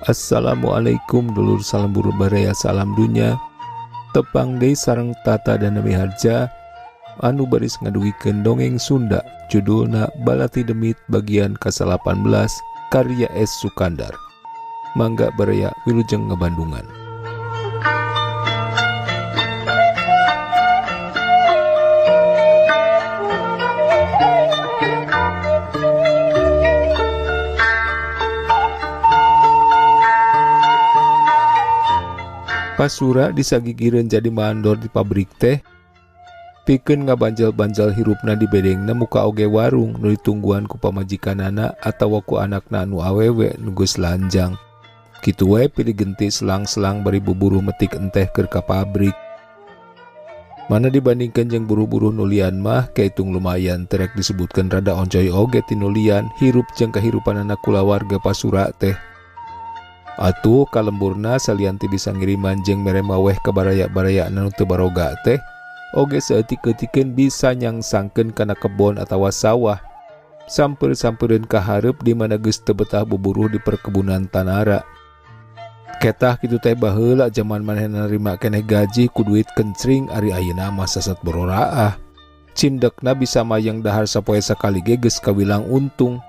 Assalamualaikum dulur salam buru baraya salam dunya tepang deui sareng tata dan miharja anu baris ngadugikeun dongeng Sunda judulna Balati Demit bagian ke-18 karya S. Sukandar. Mangga baraya wilujeng ngebandungan. Pasura disagigireun jadi mandor di pabrik teh pikeun ngabanjal-banjal hirupna di bedengna muka oge warung nu ditungguan ku pamajikanana atawa ku anakna anu awewe nu geus lanjang. Kitu wae pilih genti selang-selang bari buburu metik enteh keur ka pabrik. Mana dibandingkeun jeung buru-buru nulian mah kaitung lumayan terek disebutkeun rada oncoy oge ti nulian hirup jeung kahirupanana kulawarga Pasura teh. Atuh kalemburna salianti bisa ngiriman jeung mere maweh ka baraya-baraya anu teu baroga teh oge saeutik-eutikeun bisa nyangsangkeun kana kebon atawa sawah sampeur-sampeureun ka hareup di mana geus teu betah buburuh di perkebunan tanara. Ketah kitu teh baheula zaman manehna narima keneh gaji ku duit kencring ari ayeuna mah sasat bororaah. Cindekna bisa mayang dahar sapoe sakali ge geus kawilang untung.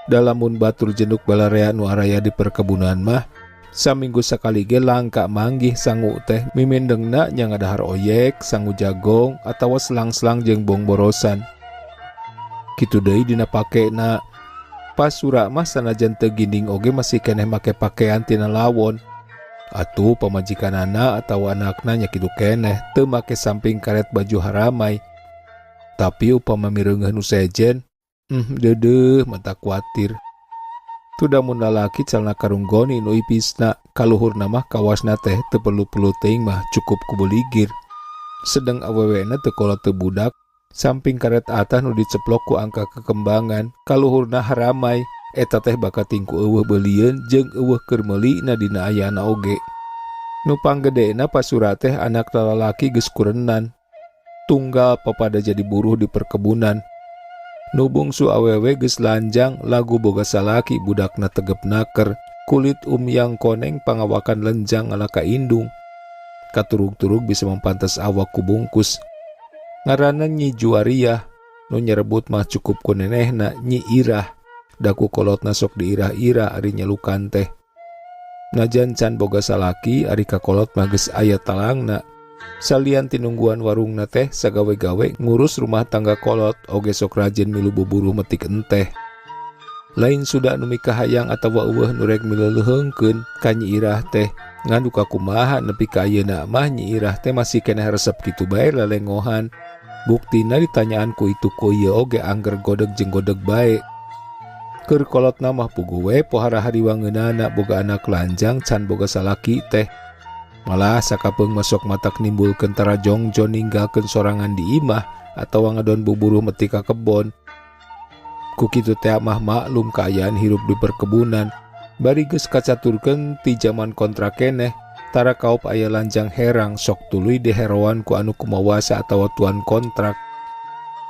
Dalamun batur jenuk balarea nu araya di perkebunan mah saminggu sakali ge langka manggih sangu teh mimendengna nya ngadahar oyek, sangu jagong atawa selang-selang jeung bong borosan. Kitu deui dina pakena. Pasura mah sanajan teu ginding oge masih keneh make pakean tina lawon. Atuh pamajikanana atawa anakna nya kitu keneh teu make samping karet baju haramai. Tapi upama mireungeun nu sejen dedeh mata kuatir. Tuda mun lalaki calna karunggoni nu ipisna kaluhurna mah kawasna teh teu perlu teuing mah cukup ku beligir. Sedeng awewena teu kolot teu budak samping karet atah nu diceplok ku angka kekembangan kaluhurna haramai eta teh bakating ku eueuh beulieun jeung eueuh keur meulina dina ayana oge. Nu panggedeena Pasura teh anak lalaki geus kurenan. Tunggal papada jadi buruh di perkebunan. Nu bungsu awewe geus lanjang lagu boga salaki budakna tegep naker kulit umyang koneng pangawakan lenjang alaka indung katurug-turug bisa mempantas awak ku bungkus ngaranna Nyi Juwariah nu nyerebut mah cukup ku nenehna Nyi Irah daku kolotna sok diirah-irah ari nyelukan teh najan can boga salaki ari kakolot mah geus aya talangna. Salian tinungguan warungna teh sagawe-gawe ngurus rumah tangga kolot oge sok rajin milu buburu metik enteh. Lain sudah nu mikahayang atawa eueuh nu rek mileuleungkeun ka Nyi Irah teh ngadu kakumaha nepi ka ayeuna mah Nyi Irah teh masih keneh resep kitu bae lalengohan. Buktina ditanyaan ku itu ku ieu oge angger godeg jeung godeg bae. Keur kolotna mah puguh we pohara hariwangeunana boga anak lanjang can boga salaki teh. Malah sakapeung masuk matak nimbulkeun tarajongjo ninggalkeun sorangan di imah atawa ngadon buburu metik ka kebon. Ku kitu teh mah maklum kaayaan hirup di perkebunan. Bari geus kacaturkeun ti zaman kontrak keneh tara kaup aya lanjang herang sok tuluy diheroan ku anu kumawasa atawa tuan kontrak.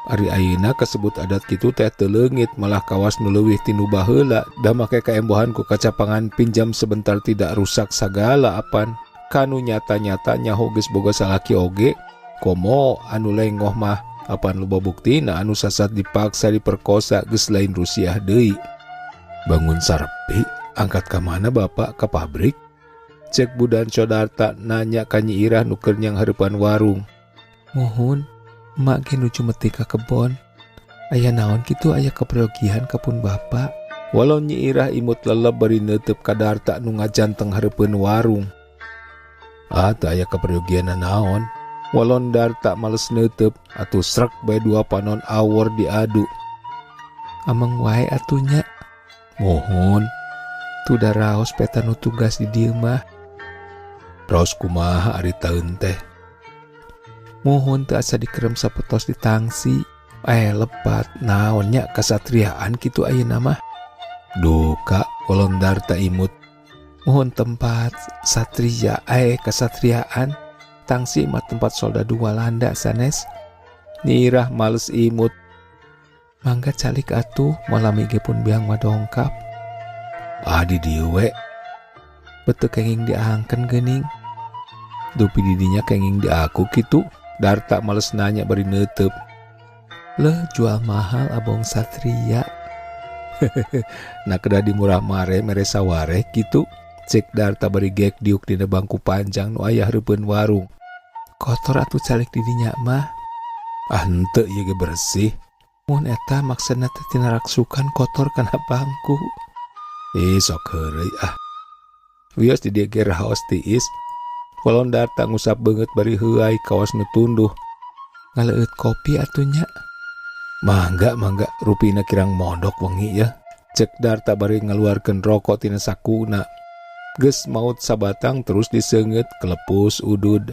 Ari ayeuna kasebut adat kitu teh teu leungit malah kawas nu leuwih ti nu baheula da make kaembohan ku kacapangan pinjam sebentar tidak rusak sagala apan. Kanu nyata-nyata nyaho geus boga salaki oge komo anu lengoh mah apan loba buktina anu sasat dipaksa diperkosa geus lain Rusiah deui. Bangun sarepi angkat ka mana bapak ka pabrik? Cek budan codarta nanya ka Nyi Irah nu keur nyang hareupan warung. Muhun mak ge nuju metik ka kebon. Aya naon kitu aya kaperogihan kapun bapak? Walau Nyi Irah imut leleb bari neuteup ka darta nu ngajanteng hareupeun warung. Teu aya kaperyogian naon. Walon darta males neuteup atuh srek bae dua panon awor diadu. Ameng wae atunya. Mohon. Tu da raos peta nu tugas di dieu mah. Raos kumaha ari taeun teh? Mohon teu asa dikerem sapetos di tangsi. Lepat naonnya kasatriaan kitu ayeuna mah. Duh Kak, walon darta imut. Mohon tempat satria kasatriaan tangsi mah tempat soldadu Walanda sanes. Nyi Irah males imut. Mangga calik atuh malam ge pun biang madongkap. Di dieu we Betul kenging diangken gening. Dupi didinya kenging di aku gitu. Darta males nanya bari neuteup. Leh jual mahal abong satria. Nah kedah di murah mare mere saware gitu. Cek Darta bari gek diuk dina bangku panjang nu aya hareupeun warung. Kotor atuh calik didinya mah. Ah henteu ieu ge bersih. Mun eta maksudna teh tina raksukan kotor kana bangku. Sok heureuy ah. Wios di dieu ge raos tiis. Walon Darta ngusap beungeut bari heuai kaos nu tunduh. Ngaleut kopi atunya. Mangga rupina kirang mondok wengi ya. Cek Darta bari ngaluarkeun rokok tina sakuna. Geus maut sabatang terus diseungeut kelepus udud.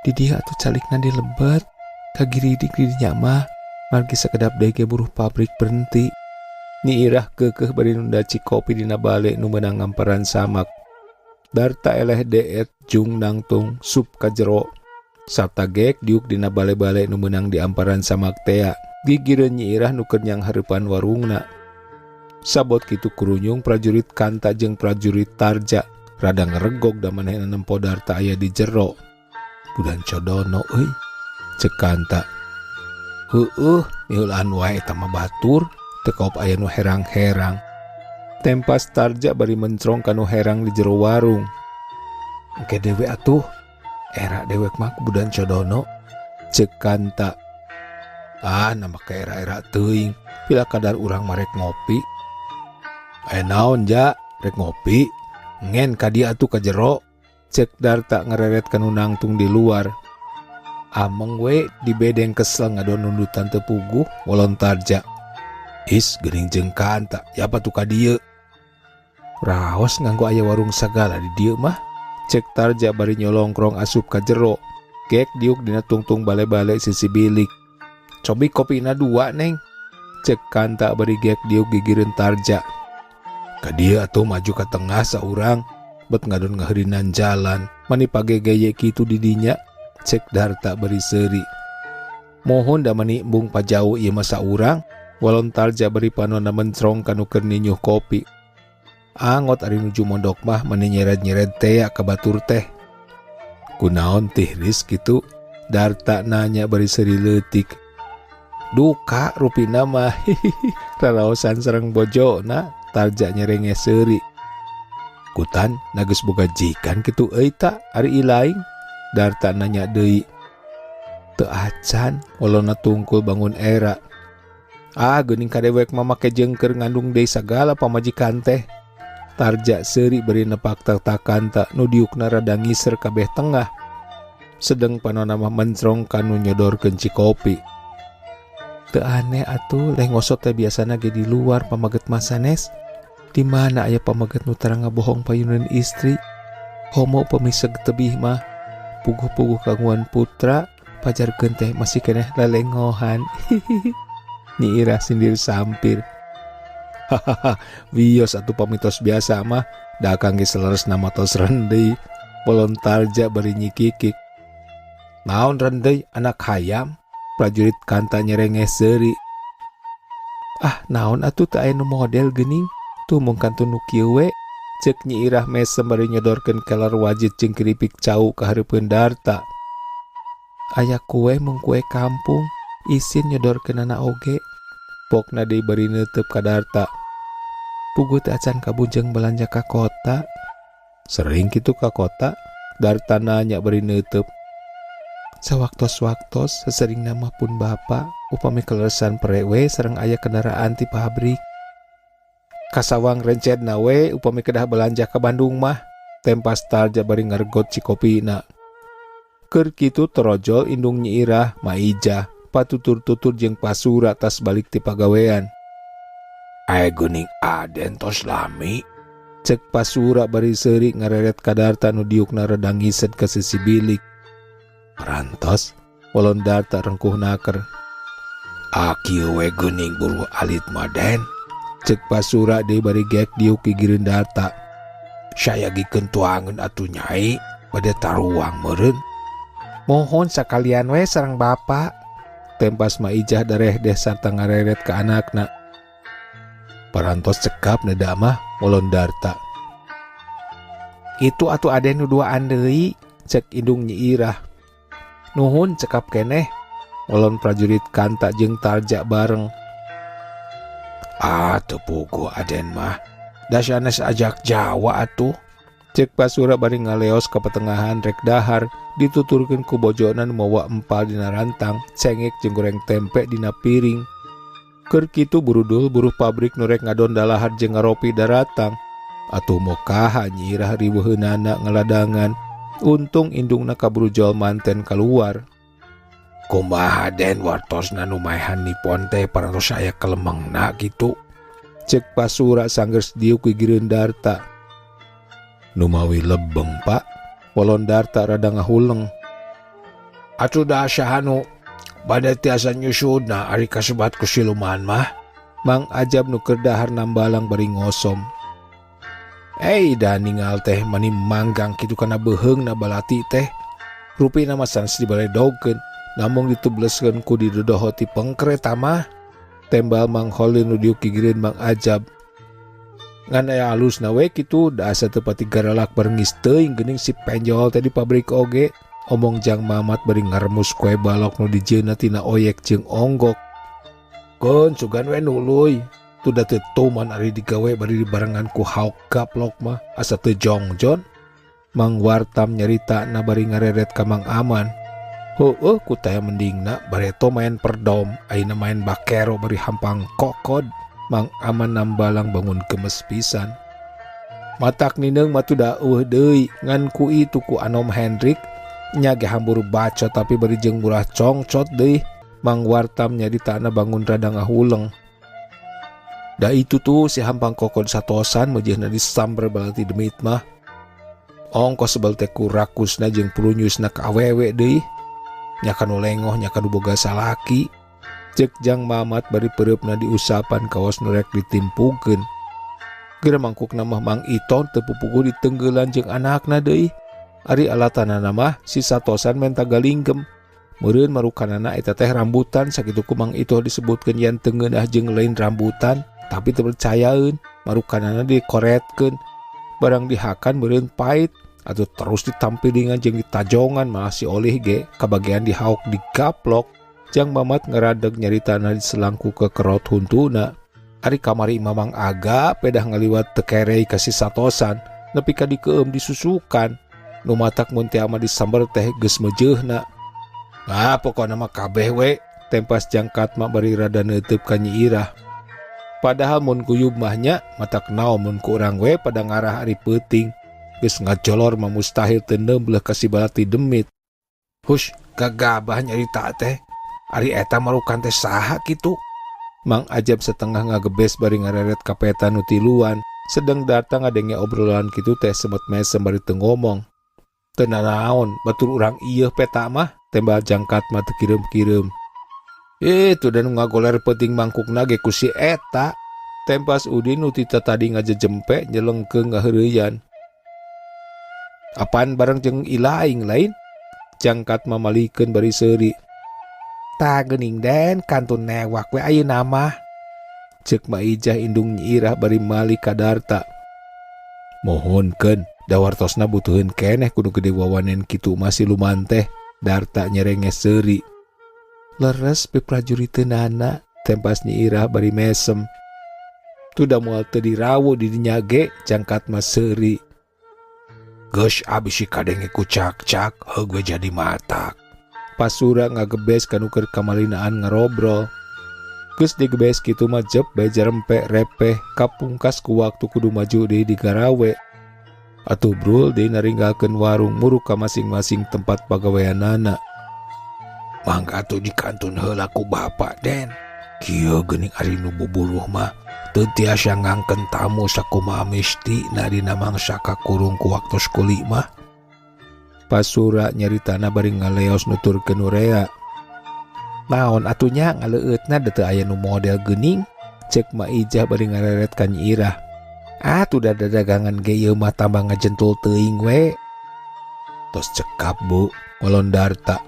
Di dia atuh calikna dilebet. Kagiridik di dinya mah. Margi sakedap deui ge buruh pabrik berhenti. Nyi Irah keukeuh bari nundaci kopi dina bale nu meunang ngamparan samak. Darta eleh deet jung nangtung sup ka jero. Sarta gek diuk dina bale-bale nu meunang di amparan samak tea. Gigireun Nyi Irah nu keur nyang hareupan warungna. Sabot kitu kurunyung prajurit Kanta jeung prajurit Tarja rada ngaregog da manehna nempo Darta aya di jero. Budan codono euy, cek Kanta. Heueuh, miheulaan wae eta mah batur, teu kaop aya nu herang-herang. Tempas Tarja bari mencrong kanu herang di jero warung. Engke dewe atuh, era dewek mah budan codono, cek Kanta. Nama ke era-era teuing, pila kadar urang marek ngopi. Naon ja, rek ngopi, ngen ka dia atuh ka jero, cek Darta ngereret kanu nangtung di luar. Ameng we di bedeng kesel ngadon nundutan teu puguh walon Tarja. Is geuning jeung Kanta, yapa tuh ka dieu. Raos nganggo aya warung sagala di dieu mah, cek Tarja bari nyolongkrong asup ka jero. Gek diuk dina tungtung bale-bale sisi bilik. Cobi kopina 2 neng, cek Kanta bari gek diuk gigireun Tarja. Ka dieu atuh maju ka tengah saurang, bet ngadon ngaheurinan jalan, mani pagegeye kitu di dinya, cek Darta bari seuri. Mohon da mani embung pajau ieu mah saurang, walon Tarja bari panonna mencrong kanu keur ninyuh kopi. Angot ari nuju mondok mah mani nyeret-nyeret tea ka batur teh. Kunaon tihris kitu? Darta nanya bari seuri leutik. Duka rupina mah raraosan sareng bojona, Tarja nyerenge seuri. Kutan nageus boga jikan kitu euy ta ari ilaing? Darta nanya deui. Teu acan walona tungkul bangun era. Geuning kadewek mah make jengker ngandung deui sagala pamajikan teh. Tarja seuri beri nepak tatakan nu diukna rada ngiser kabeh tengah. Sedeng panonna mah mencrong kanu nyodorkeun ci kopi. Teu aneh atuh leh ngosot teh biasana ge di luar pamaget masanes. Di mana aya pamaget nu tara ngabohong payuneun istri. Homo pemiseg tebih mah puguh-puguh kagungan putra, pajarkeun teh masih keneh lelengohan. Nyi Irah sindir sampir. Hahaha, wios atuh pamitos biasa mah, da akang ge seleresna matos rendei. Polon Tarja bari nyikikik. Naon rendei anak hayam? Prajurit Kanta nyerenge seuri. Naon atuh teu aya nu model geuning, tuh mung kantun nu kieu we, cek Nyi Irah mesem bari nyodorkeun keler wajit jeung keripik cau ka hareupeun Darta. Aya kue mung kue kampung, isin nyodorkeunana oge. Pokna deui bari neuteup ka Darta. Puguh teh acan kabujeng balanja ka kota. Sering kitu ka kota? Darta nanya bari neuteup. Sawaktos-waktos sesering nama pun bapa upami keleresan perewe sareng aya kendaraan ti pabrik. Kasawang rencedna we upami kedah belanja ke Bandung mah, tempas Tarja bari ngaregot ci kopina. Keur kitu terojol indung Nyi Irah Maijah patutur-tutur jeung pasura tas balik ti pagawean. Geuning aden tos lami, cek pasura bari seuri ngareret ka Darta nu diukna rada ngised ka sisi bilik. Parantos walon Darta rengkuh naker. Kieu we geuning buru alit maden, cek pasura deui bari gek diuk gigireun Darta. Sayagikeun tuangeun atuh Nyai, bade taruang meureun. Mohon sakalian we sareng bapa, tempas Maijah darehdeh sarta ngareret ka anakna. Parantos cekap neda mah walon Darta. Itu atuh aden nu duaan deui, cek indung Nyi Irah. Nuhun cekap keneh, walon prajurit Kanta jeung Tarja bareng. Teu puguh aden mah, da sanes ajak Jawa atuh, cek Pasura bari ngaleos ka petengahan rek dahar dituturkeun ku bojona nu mawa empal dina rantang, cengek jeung goreng tempe dina piring. Keur kitu burudul buruh pabrik nu rek ngadon dalahar jeung ngaropi daratang. Atuh mokaha Nyi Irah riweuheunana ngaladangan. Untung indungna kaburu jol manten keluar. Kumaha den wartosna nu maehan nipon teh parantos aya kelemengna kitu, cek Pasura sanggeus diuk ku Gireun Darta. Nu mawi lebeng pak, walon Darta rada ngahuleng. Atuh da sahanu bade tiasa nyusudna ari kasebat ku siluman mah, Mang Ajab nu keur dahar nambalang bari ngosom. Da ningal teh mani manggang kitu kana beheung na balati teh. Rupina mah sanes dibaledogkeun, namung ditubleskeun ku didodohoti pengkereta mah. Tembal Mang Holin nu diuk Gireun Mang Ajab. Ngan aya alusna we kitu, da asa teu pati garelak beringis teuing geuning si penjol teh di pabrik oge. Omong Jang Mamat bari ngaremus kue balok nu dijieunna tina oyek jeung onggok. Keun sugan we nuluy. Tuda teu tuman ari digawe bari dibarengan ku hauk gaplok mah asa teu jongjon. Mang Wartam nyaritana bari ngareret ka Mang Aman. Heueuh ku taya mendingna bareto main perdom, ayeuna main bakero bari hampang kokod. Mang Aman nambalang bangun gemes pisan. Matak nineung mah tuda eueuh deui ngan ku itu ku Anom Hendrik nya ge hambur bacot tapi bari jeung murah congcot deui. Mang Wartam nyaritana bangun rada ngahuleng. Da itu tuh si hampang kokod satosan mejehna disamber balati demit mah. Ongkos sebel teh ku rakusna jeung pulunyusna ka awewe deui. Nya kanu lengoh nya kanu boga salaki. Cek Jang Mamat bari pereupna diusapan kaos nu rek ditimpungkeun. Geura mangkukna mah Mang Iton teu pupuguh ditenggeulan jeung anakna deui. Ari alatanana mah si satosan menta galinggem. Meureun marukanana eta teh rambutan sakitu ku Mang Ito disebutkeun yen teu ngeunah jeung lain rambutan. Tapi terpercayain marukanana dikoretkeun barang dihakan meureun pait atau terus ditampilingan jeung ditajongan malah si oleh ge kabagian dihauk digaplok. Jang Mamat ngaradeg nyaritana diselangku ke kerot huntuna. Ari kamari Mamang Aga pedah ngaliwat teu kerei ka si satosan nepi ka dikeum disusukan. Nu matak mun teh ama disamber teh geus meujeuna. Pokona mah kabeh we, tempas Jangkat mah bari rada neuteup ka Nyi Irah. Padahal mun kuyub mahnya matak naon mun ku urang we pada ngarah ari peuting. Geus ngajolor mah mustahil teu neubleuh ka si balati demit. Hush, gagabah nyarita teh. Ari eta marukan teh saha kitu? Mang Ajab setengah ngagebes bari ngareret ka peta nu tiluan. Sedeng datang ngadenge obrolan kitu teh semut mesem bari teu ngomong. Teu nanaon, batur urang ieu peta mah, tembal Jangkat mah teu kireum-kireum. Itu dan ngagoler penting mangkukna ge ku si eta. Tempas Udin nu tita tadi ngajejempe nyelengkeung ngaheureuyan. Apaan bareng jeung ilaing lain? Jangkat mamalikeun bari seuri. Ta geuning den kantun newak we ayeuna mah. Ceuk Maijah indung Nyi Irah bari mali ka Darta. Mohonkeun da wartosna butuheun keneh kudu gede wawanen kitu masih luman teh. Darta nyerenges seuri. Leres peprajuriteunana, tempas Nyi Irah bari mesem. Tuda moal teu dirawo di dinya ge, Jangkat mah seuri. Geus abis si kadenge ku cak-cak, heug we jadi matak. Pasura ngagebes kanu keur kamalinaan ngarobrol. Geus digebes kitu mah jep bae jarempe repeh, kapungkas ku waktu kudu maju deui di garawe. Atuh brul deui naringgalkeun warung muruk ka masing-masing tempat pagaweanana. Mangga atuh dikantun heula ku bapa den. Kieu geuning ari nu bubuluh mah teu tiasa ngangkeun tamu sakumaha mistina dina mangsa kakurung ku waktos kuli mah. Pasura nyaritana bari ngaleos nuturkeun urea. Naon atunya ngaleueutna da teu aya nu model geuning, cek Maijah bari ngareret ka Nyi Irah. Tuh da dagangan ge ieu mah tambah ngajentul teuing we. Tos cekap bu, walon Darta.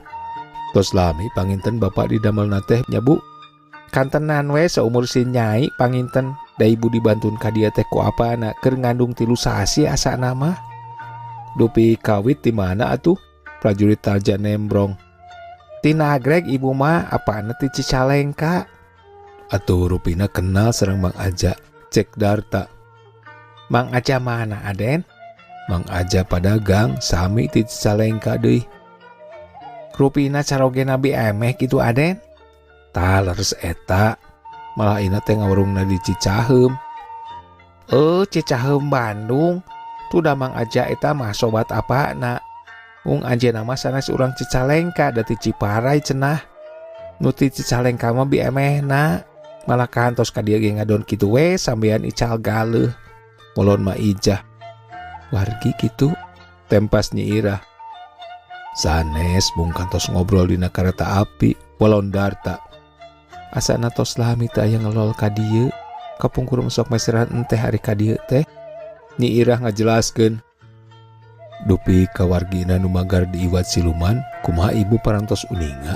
Tos lami panginten bapak didamelna teh nya bu. Kantenan we saumur si Nyai panginten da ibu dibantun ka dieu teh ku apana keur ngandung 3 sasi asana mah. Dupi kawit di mana atuh? Prajurit Tarja nembrong. Ti Nagreg ibu mah, apana ti Cicalengka? Atuh rupina kenal sareng Mang Aja, cek Darta. Mang Aja mana Aden? Mang Aja padagang sami ti Cicalengka deui. Rupina caroge nabi emeh gitu Aden? Tah leres eta, malah ina teh ngawarungna di Cicaheum. Cicaheum Bandung. Tuh Mang Aja eta mah sobat apa nak? Anjeunna mah sanes urang Cicalengka da ti Ciparai cenah. Nu ti Cicalengka mah bi emehna. Malah kantos ka dieu ge ngadon kitu we sampean ical galeuh. Mulon mah ijah. Wargi kitu, tempas Nyi Irah. Sanes bung kantos ngobrol dina kareta api, walon Darta. Asana tos lami teh aya ngelol ka dieu, kapungkur sok meseran enteh hari ka dieu teh. Nyi Irah ngajelaskeun. Dupi kawargina nu magar di Iwat Siluman, kumaha ibu parantos uninga?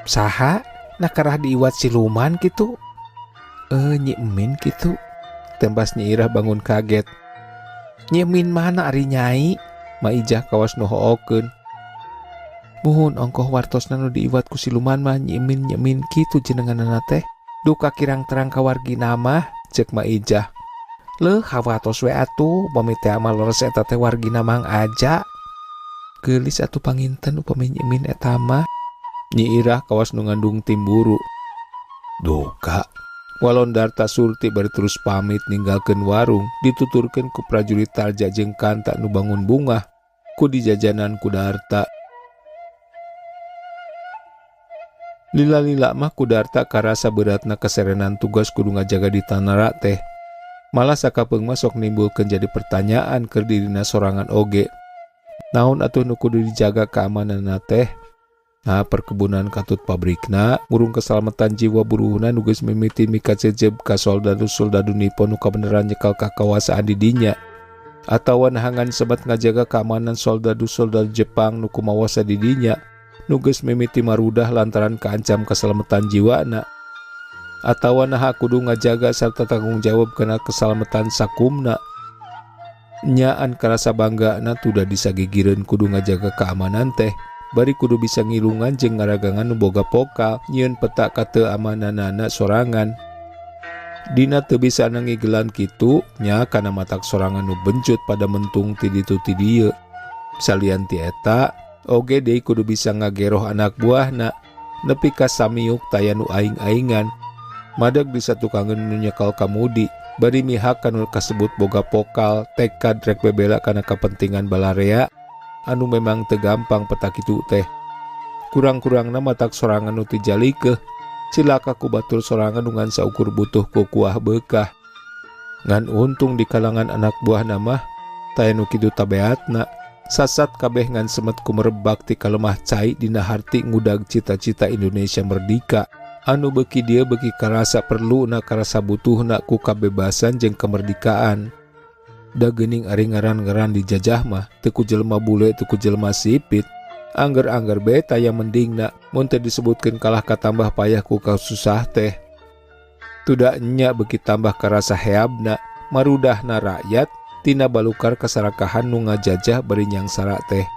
Saha? Nakarah di Iwat Siluman gitu? Nyi Emin gitu. Tembas Nyi Irah bangun kaget. Nyi Emin mana ari Nyai? Maijah kawas nuhookeun. Muhun ongkoh wartosna nu di Iwat ku Siluman mah Nyi Emin kitu jenenganna teh. Duka kirang terang kawargina mah, cek Maijah. Leuh hawatos we atuh, upami teh amal leres eta teh wargina Mang Aja. Geulis atuh panginten upami Nyi Emin eta mah. Nyi Irah kawas nu ngandung timburu. Duka. Walon Darta Surti bari terus pamit ninggalkeun warung, dituturkeun ku prajurit Tarja jeung Kanta nu bangun bungah ku dijajanan ku Darta. Lila-lila mah ku Darta karasa beratna keserenan tugas kudu ngajaga di Tanara teh. Malah sakapeung mah sok nimbulkeun jadi pertanyaan keur dirina sorangan oge. Naon atuh nu kudu dijaga keamananna teh? Nah, perkebunan katut pabrikna, ngurung keselamatan jiwa buruhna nu geus mimiti mika cecep ka soldadu-soldadu Nippon nu kabeneran nyekal kakakuasaan di dinya. Atawa nahangan sebat ngajaga keamanan soldadu-soldadu Jepang nu kumawasa di dinya, nu geus mimiti marudah lantaran kaancam keselamatan jiwana. Atawa naha kudu ngajaga sarta tanggung jawab kana keselamatan sakumna. Nyaan karasa banggana tuda disagigireun kudu ngajaga keamanan teh. Bari kudu bisa ngilungan jeung ngaragangan nu boga pokal nyieun peta ka teu amananana sorangan. Dina teu bisa nangigelan kitu nya kana matak sorangan nu bencut pada mentung ti ditu ti dieu. Salian ti eta oge deui kudu bisa ngageroh anak buahna nepi ka samiuk taya nu aing-aingan. Madag di satu kangen nu nyekal kamudi bari mihak kanu kasebut boga pokal tekad rek bebela kana kepentingan balarea. Anu memang tegampang peta kitu teh. Kurang-kurangna matak sorangan nu tijalikeun cilaka ku batur sorangan nu ngan saukur butuh ku kuah beukah. Ngan untung di kalangan anak buahna mah taya nu kitu tabeatna. Sasat kabeh ngan semet kumerebak ti kalemah cai dina harti ngudag cita-cita Indonesia merdika. Anu beuki dia beuki karasa perlu na karasa butuhna ku kabebasan jeung kemerdekaan. Da geuning ari ngaran-ngaran dijajah mah teu ku jelema bule teu ku jelema sipit. Angger-angger bae taya mendingna mun teu disebutkeun kalah katambah payah ku kasusah teh. Tuda nya beuki tambah karasa heabna marudahna rakyat tina balukar kasarakahan nu ngajajah bari nyangsara teh.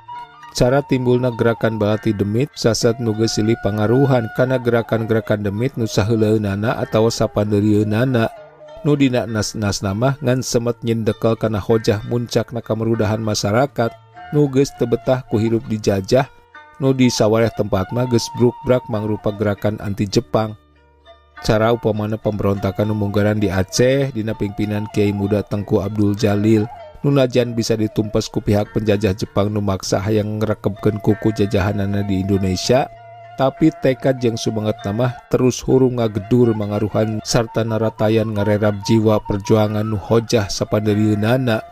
Cara timbulna gerakan balati demit sasat nu geus silih pangaruhan kana gerakan-gerakan demit nu saheuleueunana atawa sapandeurieunana. Nu dina nas-nas nama ngan semet nyendekel kana hojah muncakna kamerudahan masyarakat nu geus teu betah ku hirup dijajah nu di sawareh tempat mah geus bruk-brak mangrupa gerakan anti Jepang. Cara upamana pemberontakan nu munggaran di Aceh dina pimpinan Kiai Muda Tengku Abdul Jalil nu najan bisa ditumpas ku pihak penjajah Jepang nu maksa hayang ngrekebkeun kuku jajahanana di Indonesia. Tapi tekad jeung sumanget namah terus hurung ngagedur mangaruhan sarta naratayan ngarerab jiwa perjuangan nu hojah sapandeurieunana.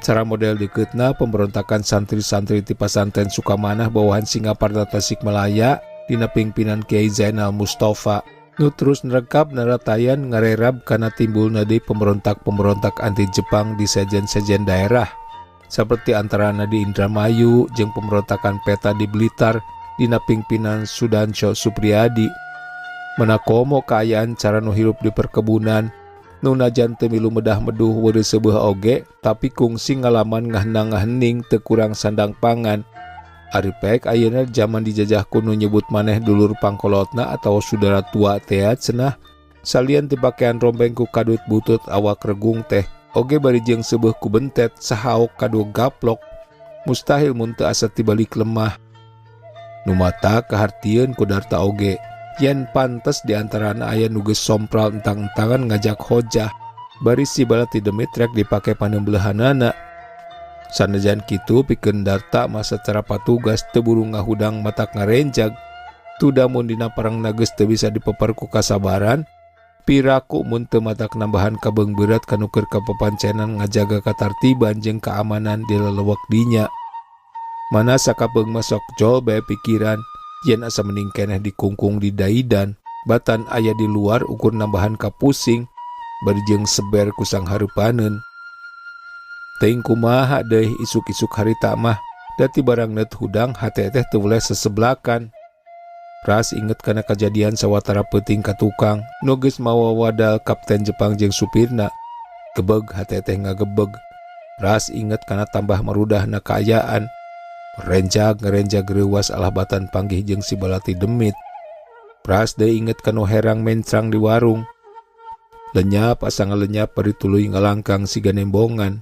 Cara model dekeutna pemberontakan santri-santri ti Pasantren Sukamanah bawahan Singaparna Tasikmalaya dina pimpinan Kiai Zainal Mustafa nu terus nerekap naratayan ngarerab kana timbulna deui pemberontak-pemberontak anti Jepang di sejen-sejen daerah saperti antarana di Indramayu jeung pemberontakan peta di Blitar dina pimpinan Sudansyo Supriyadi. Menakomo kaayaan cara nu hirup di perkebunan Nunajan teu milu medah-meduh weureu seubeuh oge, tapi kungsi ngalaman ngahenang-ngahening teu kurang sandang pangan. Ari pek ayeuna zaman dijajah kuno nyebut maneh dulur pangkolotna atau saudara tua teh cenah. Salian ti pakaian rombeng ku kadut butut awak regung teh, oge bari jeung seubeuh ku bentet sahaok kadu gaplok. Mustahil mun teu asa tibalik lemah. Nu mata kahartieun ku Darta oge, yen pantes diantarana aya nu geus sompral entang-entangan ngajak hojah, bari si balati demit rek dipake panembeulahanana. Sanajan kitu pikeun Darta masa cara patugas teu buru ngahudang matak ngarenjag. Tuda mun dina parangna geus teu bisa dipeper ku kasabaran, piraku mun teu matak nambahan kabeung beurat kanu keur kapapancenan ngajaga katartiban jeung keamanan di lelewek dinya. Mana sakabeung masok jol bae pikiran, yen asa mending keneh dikungkung di daidan, batan aya di luar ukur nambahan kapusing, bari jeung seber kusang hareupaneun. Teuing kumaha deui isuk-isuk harita mah, dati barang neut hudang hate teh teu boleh seseblakan. Ras inget kana kejadian sawatara peuting ka tukang, nu geus mawa wadal kapten Jepang jeung supirna. Gebeg hate teh ngagebeg. Ras inget kana tambah marudahna kaayaan. Ngerenjag reuwas alahbatan panggih jeung si balati demit. Pras deui inget kanu herang mencrang di warung. Lenyap asa ngalenyap bari tuluy ngalangkang si ganembongan.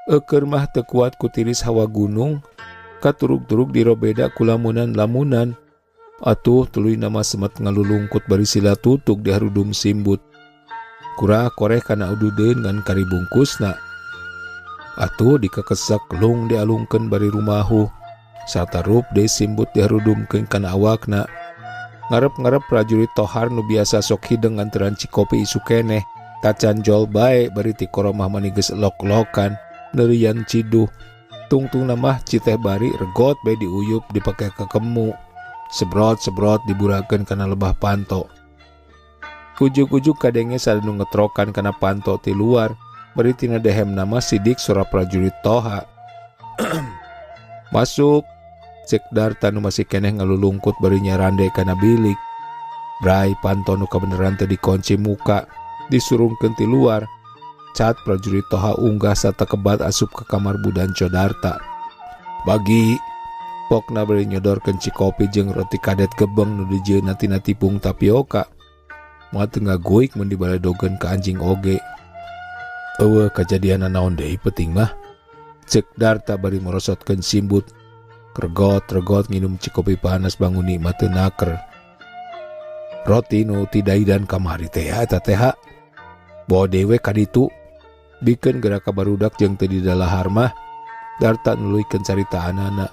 Eukeur mah teu kuat ku tiris hawa gunung, katurug-turug dirobeda ku lamunan-lamunan. Atuh tuluy nama semet ngalulungkut bari sila tutug di harudum simbut. Kurah koreh kana ududeun ngan kari bungkusna. Atuh dikekesak lung dialungkeun bari rumahu. Satarup deui simbut diharudumkeun kana awakna. Ngarep-ngarep prajurit tohar nu biasa sok hideng antaran cikopi isu keneh, tacan jol bae bari ti koromah mani geus elok-elokan, neurian ciduh. Tungtung namah citeh bari regot bae diuyup dipake kekemu. Sebrot-sebrot diburakeun kana lebah panto. Ujug-ujug kadenge sadanu ngetrokan kana panto ti luar, bari tina dehem nama sidik sora prajurit toha. Masuk, cek Darta nu masih keneh ngalulungkut bari nyarande kana bilik. Brai panto nu kabeneran teu dikunci muka, disurungkeun ti luar. Cat prajurit toha unggah satekebat asup ke kamar budanco Darta. Bagi, pokna bari nyodorkeun cikopi jeung roti kadet gebeng nu dijieunna tina tipung tapioka. Moal teu ngagoik mun dibaledogeun ka anjing oge. Eueuh kajadian naon deui peuting mah? Cek Darta bari merosotkeun simbut. Regot-regot nginum cikopi panas banguni mah teu naker. Roti nu ti daidan kamari teh eta teh. Bawa dewe ka ditu. Bikeun geura ka barudak jeung teu didalahar mah. Darta nuluykeun caritaanana.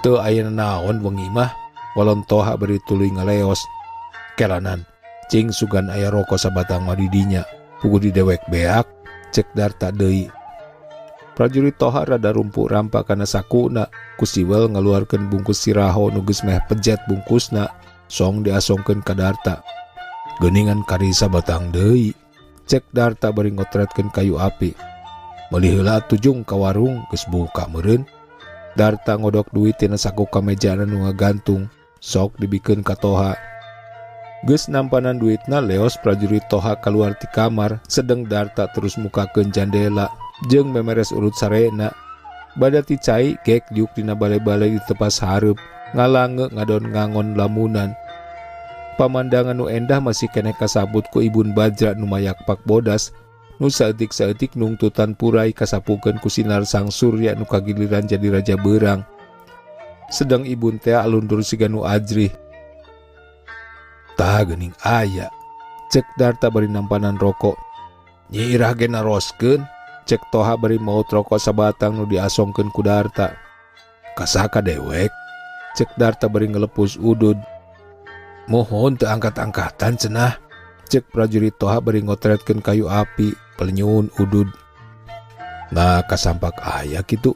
Teu aya naon wengi mah, walon toha bari tuluy ngaleos. Kelanan, cing sugan aya roko sabatang mah di dinya. Puguh didewek beak, cek Darta deui. Prajurit toha rada rumpuk rampa kana sakuna, ku siwel ngaluarkeun bungkus siraho nu geus meh pejet bungkusna, song diasongkeun ka Darta. Geuningan kari sabatang deui, cek Darta bari ngotretkeun kayu api. Meuli heula tujung ka warung geus buka meureun. Darta ngodok duit tina saku kamejana nu ngagantung, sok dibikeun ka toha. Geus nampanan duitna leos prajurit toha kaluar ti kamar, sedeng Darta terus mukakeun jandela jeung memeres urut sarena. Bada ti cai gek diuk dina balai-balai di tepas hareup, ngalange ngadon ngangon lamunan. Pamandangan nu endah masih keneh kasabut ku Ibun Bajra nu mayak pak bodas, nu saeutik-saeutik nungtutan purai kasapukeun ku sinar sang surya nu kagiliran jadi raja beurang. Sedang Ibun teh alundur siga nu ajrih. Tah geuning aya, cek Darta bari nampanan rokok. Nyi Irah ge naroskeun, cek toha bari maut rokok sabatang nu diasongkeun ku Darta. Kasaka dewek, cek Darta bari ngelepus udud. Mohon teu angkat-angkatan cenah, cek prajurit toha bari ngotretkeun kayu api, pelenyun udud. Nah kasampak aya kitu.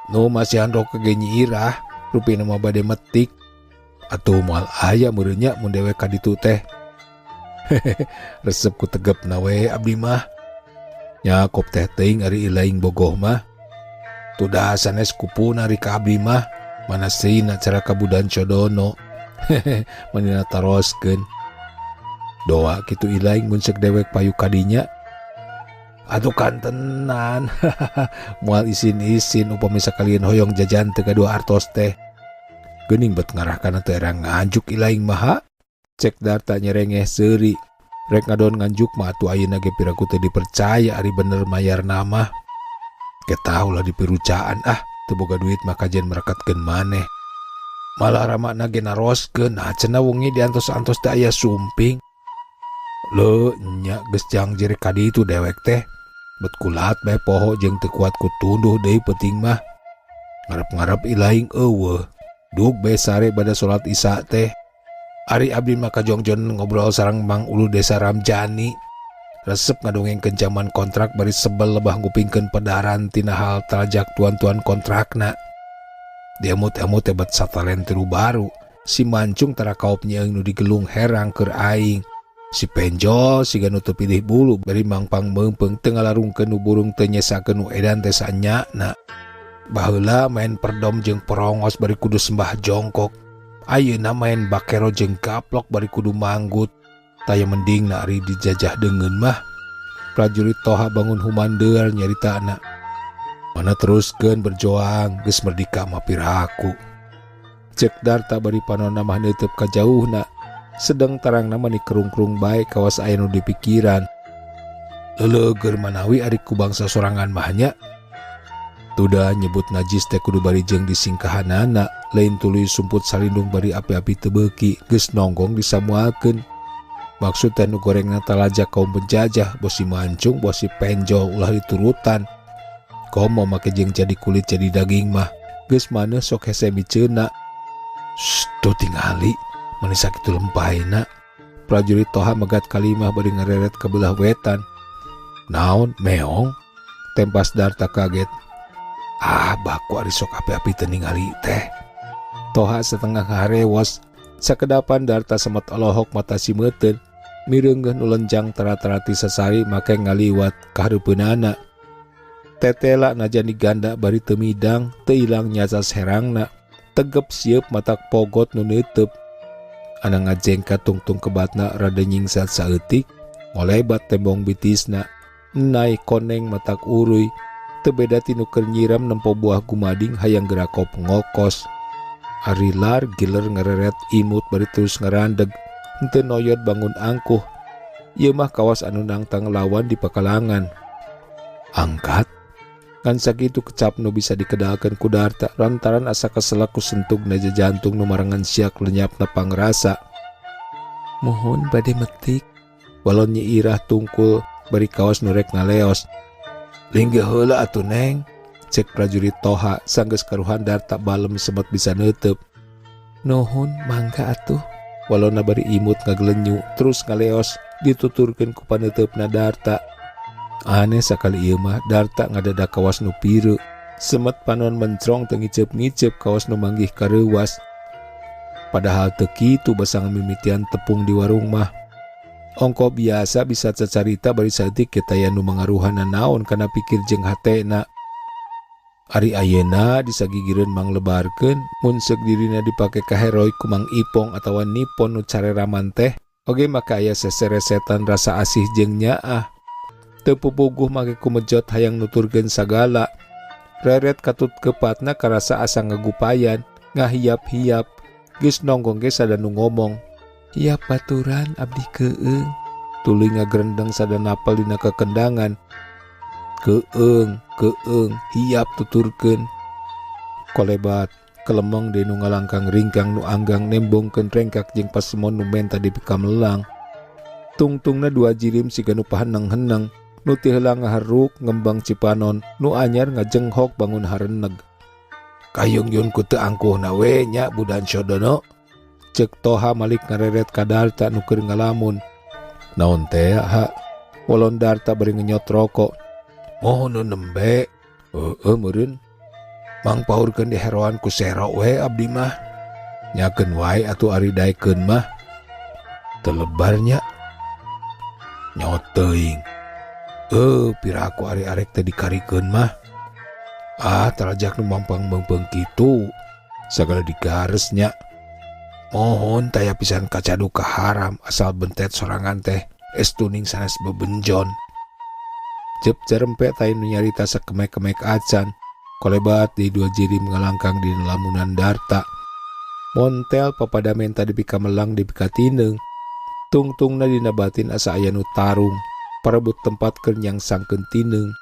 Nu masihan rokok ge Nyi Irah, rupina mah bade metik. Atuh moal aya meureunnya mun dewek ka ditu teh. Resep ku tegepna we abdi mah. Nyakop teh teuing ari ilaing bogoh mah. Tudah sanes kupuna ari ka abdi mah. Manaseun acara ka Budanco Dono. Manina taroskeun. Doa kitu ilaing muncek dewek payu kadinya. Atuh kantenan. Moal isin-isin upami sakalian hoyong jajan teu kadua artos teh. Geuning bet ngarahkan teu erang nganjuk ilaing maha. Cek Darta nyerengeh seuri. Rek ngadon nganjuk mah atuh ayeuna ge piraku teu dipercaya ari bener mayar nama. Ketau lah di perucaan teu boga duit mah kajen merekatkeun maneh. Malah ramakna ge naroskeun cenah wengi diantos-antos teh aya sumping. Leuh nya geus jang jere ka ditu dewek teh. Bet kulat bae poho jeung teu kuat ku tunduh deui penting mah. Ngarep-ngarep ilaing eueuh. Dug bae sare bada salat Isya teh. Ari abdi mah kajongjon ngobrol sareng Mang Ulu Desa Ramjani. Resep ngadongengkeun jaman kontrak bari sebel lebah ngupingkeun pedaran tina hal talajak tuan-tuan kontrakna. Diemut-emut hebat satalen tilu baru. Si Mancung tara kaop nyeung nu digelung herang keur aing. Si Penjol siga nu teu pilih bulu bari mangpang meungpeung teu ngalarungkeun nu burung teu nyesakeun nu edan teh sanyana. Baheula main perdom jeung perongos bari kudu sembah jongkok. Ayeuna main bakero jeung gaplok bari kudu manggut. Taya mending na ari dijajah deungeun mah. Prajurit Toha bangun humandeur nyaritana. Mana teruskeun berjuang geus merdeka mah piraku. Cek Darta bari panonna mah neuteup ka jauhna. Sedeng tarangna mah dikerung-kerung bae kawas aya nu dipikiran. Leuleuger manawi ari ku bangsa sorangan mah nya. Tuda nyebut najis teh kudu bari jeung disingkahanana, lain tuluy sumput salindung bari api-api teu beuki geus nonggong disamuakeun. Maksud teh nu gorengna talajak kaum penjajah, bos si Mancung, bos si Penjol ulah diturutan. Komo make jeung jadi kulit jadi daging mah, geus maneh sok hese miceuna. Tuh tingali, mani sakitu lempaina. Prajurit Toha megat kalimah bari ngareret ka belah wetan. Naon meong? Tempas Darta kaget. Baku ari sok api-api teu ningali teh. Toha setengah ngaharewos. Sakedapan Darta semet alohok mata simeuteun. Mireunggeuh nu lenjang tara-tara ti sasari make ngaliwat ka hareupeunana. Tetela najan diganda bari teu midang, teu ilang nyasas herangna. Tegep sieup matak pogot nu neuteub. Ana ngajengka tungtung kebatna rada nyingsat saeutik, ngolebat tembong bitisna. Nai koneng matak uruy. Teu beda ti nu keur nyiram nempo buah gumading hayang gerakop ngokos. Ari lar giler ngereret imut bari terus ngarandeg. Henteu noyod bangun angkuh. Ieu mah kawas anu nangtang lawan di pakalangan. Angkat. Kan sakitu kecap nu bisa dikedalkeun ku Darta lantaran asa kaselak ku sentugna jantung nu marangan siak lenyapna pangrasa. Mohon bade metik. Walon Nyi Irah tungkul bari kawas nu rek ngaleos. Linggih heula atuh Neng, cek prajurit Toha sanggeus karuhan Darta balem semet bisa neuteub. Nuhun mangga atuh. Walona bari imut ngaglenyu terus ngaleos dituturkeun ku paneuteupna Darta. Aneh sakali ieu mah Darta ngadadak kawas nu pieu. Semet panon mencrong teu ngiceup-ngiceup kawas nu manggih kareuwas. Padahal teu kitu basa ngamimitian tepung di warung mah. Ongko biasa bisa cacarita bari saeutik kita aya nu mangaruhana naon kana pikir jeung hatena. Ari ayeuna disagigireun manglebarkeun mun seuk dirina dipake ka heroi ku Mang Ipong atawa Nipon nu careraman teh oge maka aya seseresetan rasa asih jeung nyaah. Teu pupuguh make kumejot hayang nuturkeun sagala. Reret katut kepatna karasa asa ngagupayan, ngahiap-hiap. Geus nonggong ge sada nu ngomong. Iya baturan abdi keung. Tuluy ngagrendeng sada napal dina kekendangan. Keung, hiap tuturkeun. Kolebat, kelemeng deui nu ngalangkang ringkang nu anggang nembongkeun rengkak jeung pasemon nu menta di pikamelang. Tungtungna dua jirim siga nu paheneng-heneng, nu ti heula ngaharuk ngembang cipanon, nu anyar ngajenghok bangun hareuneg. Kayung-yung ku teu angkuhna we nya budan Sodono. Cek Toha malik ngareret ka Darta nu keur ngalamun. Naon teh ha? Walon Darta bari ngenyot rokok. Mohon nu nembe. Meureun. Mang paurkeun di heroan ku sero we abdi mah. Nyakeun wae atuh ari daekeun mah. Teu lebar nya. Nyot teuing. Piraku ari arek teh dikarikeun mah. Talajak nu mampang-mampang kitu. Sagala digares nya. Mohon taya pisan kaca duka haram asal bentet sorangan teh estuning sanes bebenjon. Jep jarempe tay nu nyarita sakemek-kemek acan. Kolebat di dua jiri mengalangkang di lamunan darta. Montel papada menta dipika melang dipika tineng. Tungtungna dina batin asa aya nu tarung. Parebut tempat kenyang sangkeun tineng.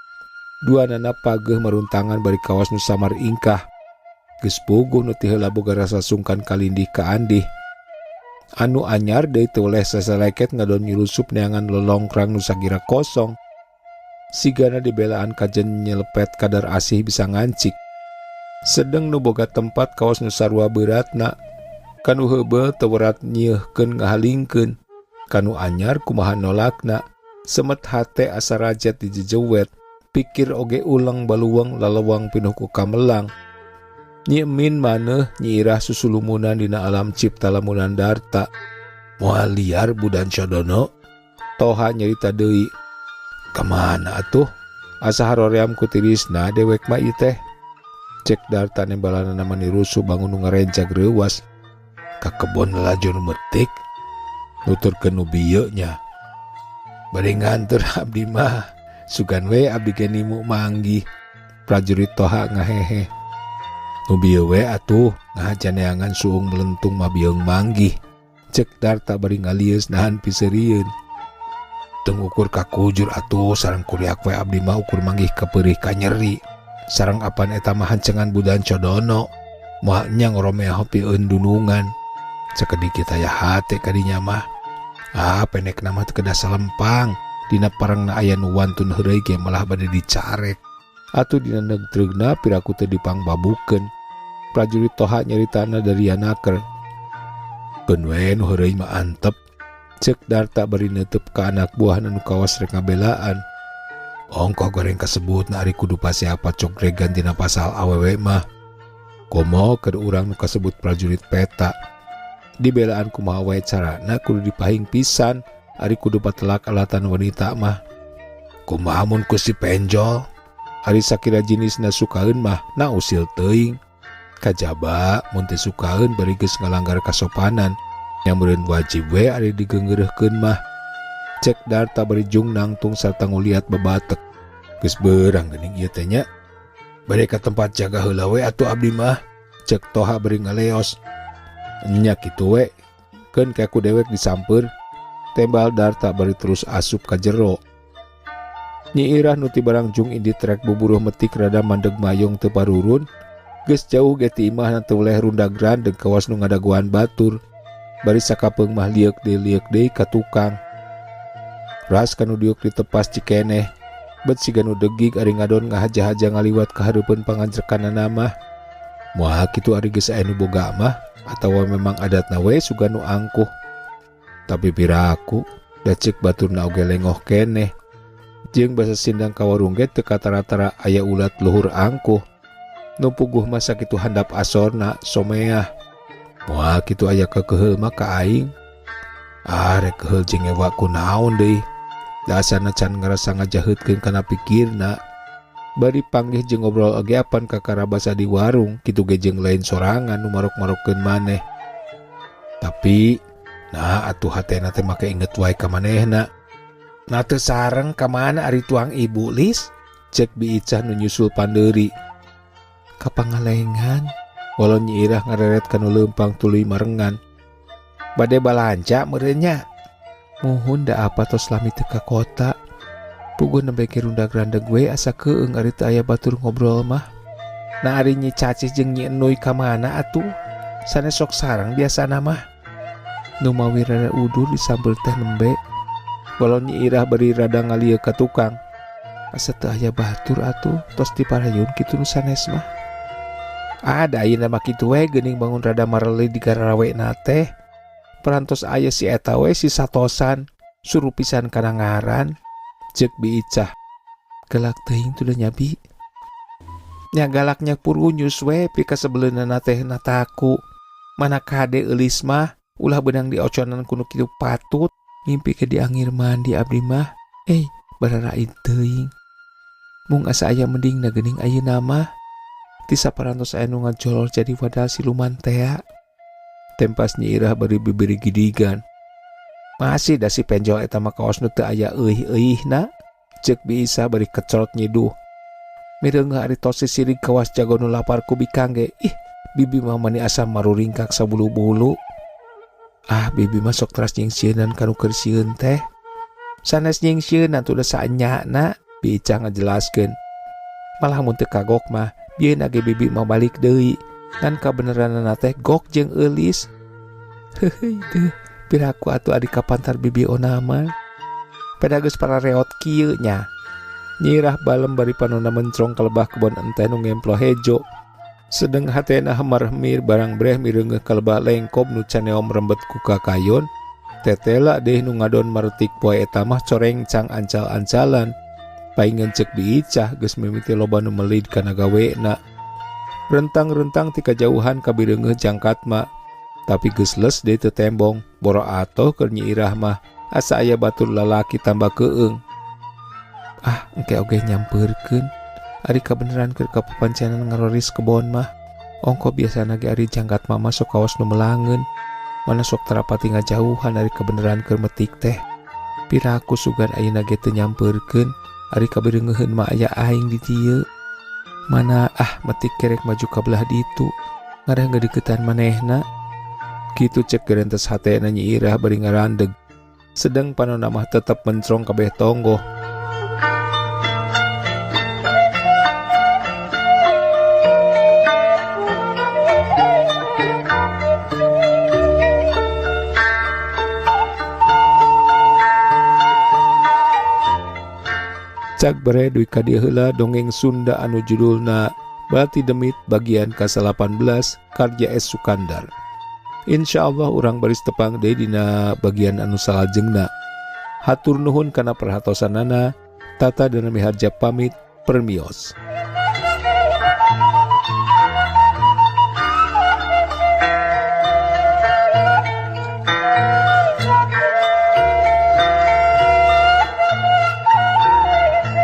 Dua nana pageuh maruntangan bari kawas nu samar ingkah. Geus bogoh nu ti heula boga rasa sungkan kalindih ka andih. Anu anyar deui teu oleh sasaleket ngadon nyulusup neangan lolongkrang nu sagira kosong. Sigana dibelaan kajen nyelepet kadar asih bisa ngancik. Sedeng nu boga tempat kawas nu sarua beratna. Kanu heubeul teu berat nyeuhkeun ngahalingkeun. Kanu anyar kumaha nolakna. Semet hate asa rajat dijejewet. Pikir oge ulang baluang lalewang pinuh ku kamelang. Nyi Emin maneh Nyi Irah susulumunan dina alam cipta lamunan darta. Moal liar Budan Codono. Toha nyarita deui. Kamana atuh? Asa haroream ku tirisna dewek mah ieu teh. Cek darta nembalana nama nirusu bangun nu ngarencag reuwas. Ka kebon lalajo nu metik. Nuturkeun nu bieu nya. Bade ngantur abdi mah. Sugan we abdi ge nimu manggih. Prajurit Toha ngahehe. Nu bieu we atuh ngahajaneangan suung melentung mah bieung manggih. Cek darta bari ngalieus nahan piseurieun. Teu ukur ka kujur atuh sareng kuriak we abdi mah ukur manggih kepeurih ka nyeri. Sareng apan eta mah hancengan Budan Codono. Moal nya ngoromeah pieun dunungan. Sakedik kita ya hate kadinya mah. Pendek nama teu kedah salempang. Dina parangna aya nu wantun heureuy ge malah bade dicarek. Atuh dina negtreugna piraku teu dipangbabukeun. Prajurit Toha nyaritana dari anaker. Keun we nu heureuy mah antep. Cek darta bari neuteub ka anak buah anu kawas rek ngabelaan. Ongkoh goreng kasebutna ari kudu pasiapa cogregan tina pasal awewe mah. Komo keur urang nu kasebut prajurit peta. Di belaan kumaha wae carana kudu dipahing pisan ari kudu patelak alatan wanita mah. Kumaha mun ku si penjol? Ari sakira jenisna sukaeun mah na usil teuing. Kajaba mun teu sukaeun bari geus ngalanggar kasopanan. Nyameureun wajib we ari digeungeureuhkeun mah. Cek darta bari jung nangtung sarta nguliat babatek. Geus beurang geuning ieu teh nya. Bade ka tempat jaga heula we atuh abdi mah. Cek Toha bari ngaleos. Nya kitu we. Keun kaku dewek disamper. Tembal darta bari terus asup ka jero. Nyi Irah nu ti barang jung indit rek buburuh metik rada mandeg mayong teu parurun. Geus jauh ge ti imahna teu oleh rundag randeg kawas nu ngadaguan batur. Bari sakapeung mah liek deui ka tukang. Ras kanu diuk ditepas cikeneh. Bet siga nu degig ari ngadon ngahaja-haja ngaliwat ka hareupeun panganjrekanana mah. Moal kitu ari geus aya nu boga mah atawa memang adatna we suga nu angkuh. Tapi piraku da ceuk baturna oge lengoh keneh. Jeung basa sindang ka warung ge teu katara-tara aya ulat luhur angkuh. Nu puguh mah sakitu handap asorna someah. Moal kitu aya kekeheul mah ka aing. Rek keheul jeung ewa kunaon deui. Dasana can ngarasa ngajaheutkeun kana pikirna. Bari panggih jeung ngobrol oge apan ka karabasa di warung kitu ge jeung lain sorangan nu marok-marokkeun maneh. Tapi nah atuh hatena teh make inget wae ka manehna. Na teu sareng ka mana ari tuang ibu Lis? Cek Bi Icah nu nyusul pandeuri. Ka pangalengan. Walau Nyi Irah ngareret kanu leumpang tuluy marengan. Bade balanca meureun nya. Muhun da apa tos lami teu ka kota. Puguh nembe ke rundag randeg we asa keueung ari teu aya batur ngobrol mah. Na ari Nyi Cacis jeung Nyi Enoy ka mana atuh? Sanes sok sareng biasana mah. Nu mawi rada udur disambel teh nembe. Walau Nyi Irah bari rada ngalieu ka tukang. Asa teu aya batur atuh tos diparayun kitu nu sanes mah. Ada ayeuna mah kitu we geuning bangun rada mareli di garawena teh. Perantos aya si eta we si satosan suruh pisan kana ngaran. Cek Bi Icah. Galak teuing tuh nya Bi. Nya galaknya purunyus we pika sebeleunana teh nataku. Mana kade eulis mah ulah beunang dioconan kuno kitu patut. Ngimpi ke diangir mandi abdi mah. Bararain teuing. Mung asa aya mending na geuning ayeuna mah. Ti saparantos aya nu ngajolol jadi wadal siluman tea. tempas Nyi Irah bari bibiri gidigan. Masih da si penjol eta mah kaos nu teu aya euih-euihna, ceuk bisa bari kecolot nyiduh. Mireungeuh ari tos sirig kawas jago nu lapar ku bikang ge. Ih, bibi mah mani asa maruringkak sabulu-bulu. Ah, bibi mah sok teras nyingsieun kanu keur sieun teh. Sanes nyingsieun atuh da saanyana, Bica ngajelaskeun. Malah mun teu kagok mah, bieun age bibi mah balik deui. Ngan kabeneranna teh gok jeung eulis. Heuheuy teh, piraku atuh adi kapantar bibi onama. Pada geus para reot kieu nya. Nyi Irah balem bari panonna mencrong ka lebah kebon enteh nu ngemplo hejo. Sedeng hatena hamar-hemir barang breh mireungeuh ka lebah lengkob nu caneom rembet ku kakayon. Tetela deh nu ngadon maretik poe eta mah coreng cang ancal-ancalan. Paingan cek Biicah geus mimiti loba nu melid kana gawena. Rentang-rentang ti kajauhan kabireungeuh jangkat mah. Tapi geus les deui teu tembong, boro atoh keur Nyi Irah mah asa aya batur lalaki tambah keung. Ah, engke oge nyampeurkeun. Ari kabeneran keur kapapancenan ngaroris kebon mah. Ongko biasana ge ari jangkat mah sok kaos nu melangeun. Mana sok terapati ngajauhan ari kabeneran keur metik teh. Piraku sugan ayeuna ge teu nyampeurkeun. Ari kabereungeun mah aya aing di dieu. Mana metik kerek maju ka belah ditu. Ngadah ngadeukeutan manehna. Kitu cek gerentes hatena Nyi Irah bari ngarandeg. Sedeng panonna mah tetep mencrong kabeh tonggo. Cak bere duy ka dieu heula dongeng Sunda anu judulna Bati Demit bagian ke-18 karya S. Sukandar. Insyaallah urang baris tepang deui dina bagian anu salajengna. Hatur nuhun kana perhatosanana. Tata dan Miharja pamit permios.